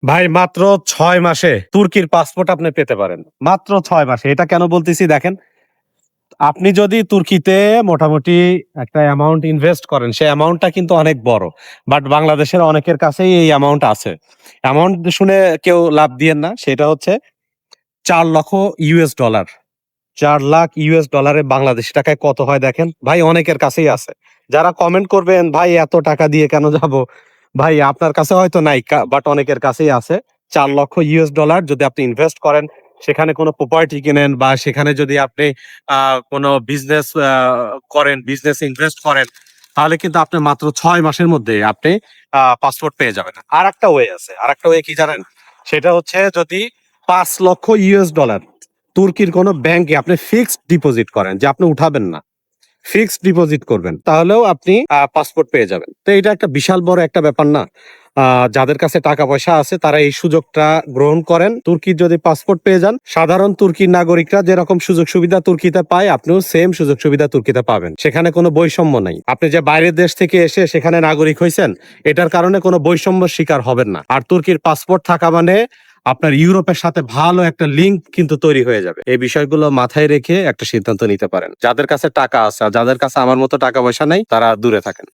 ভাই মাত্র ৬ মাসে তুর্কির পাসপোর্ট আপনি পেতে পারেন। মাত্র ৬ মাসে। এটা কেন বলতেছি দেখেন, আপনি যদি তুর্কিতে মোটামুটি একটা অ্যামাউন্ট ইনভেস্ট করেন, সেই অ্যামাউন্টটা কিন্তু অনেক বড়। বাট বাংলাদেশের অনেকের কাছেই এই অ্যামাউন্ট আছে। অ্যামাউন্ট শুনে কেউ লাফ দিয়েন না। সেটা হচ্ছে $৪,০০,০০০। $৪,০০,০০০ বাংলাদেশী টাকায় কত হয় দেখেন? ভাই অনেকের কাছেই আছে। যারা কমেন্ট করবেন, "ভাই এত টাকা দিয়ে কেন যাবো?" ভাই আপনার কাছে হয়তো নাই বাট অনেকের কাছেই আছে। $৪,০০,০০০ যদি আপনি ইনভেস্ট করেন, সেখানে কোনো প্রপার্টি কিনেন বা সেখানে যদি আপনি কোনো বিজনেস করেন, বিজনেস ইনভেস্ট করেন, তাহলে কিন্তু আপনি মাত্র ৬ মাসের মধ্যে আপনি পাসপোর্ট পেয়ে যাবেন। আরেকটা ওয়ে আছে। আরেকটা ওয়ে কি জানেন? সেটা হচ্ছে যদি $৫,০০,০০০ তুর্কির কোনো ব্যাংকে আপনি ফিক্সড ডিপোজিট করেন যে আপনি উঠাবেন না। ফিক্সড ডিপোজিট করবেন। তাহলেও আপনি পাসপোর্ট পেয়ে যাবেন। তো এটা একটা বিশাল বড় একটা ব্যাপার না? যাদের কাছে টাকা-পয়সা আছে তারা এই সুযোগটা গ্রহণ করেন। তুর্কির যদি পাসপোর্ট পেয়ে যান, সাধারণ তুর্কির নাগরিকরা যেরকম সুযোগ-সুবিধা তুর্কিতে পায়, আপনিও সেম সুযোগ-সুবিধা তুর্কিতে পাবেন। সেখানে কোনো বৈষম্য নাই। আপনি যে বাইরের দেশ থেকে এসে সেখানে নাগরিক হইছেন, এটার কারণে কোনো বৈষম্যের শিকার হবেন না। আর তুর্কির পাসপোর্ট থাকা মানে আপনার ইউরোপের সাথে ভালো একটা লিঙ্ক কিন্তু তৈরি হয়ে যাবে। এই বিষয়গুলো মাথায় রেখে একটা সিদ্ধান্ত নিতে পারেন। যাদের কাছে টাকা আছে আর যাদের কাছে আমার মতো টাকা পয়সা নাই, তারা দূরে থাকেন।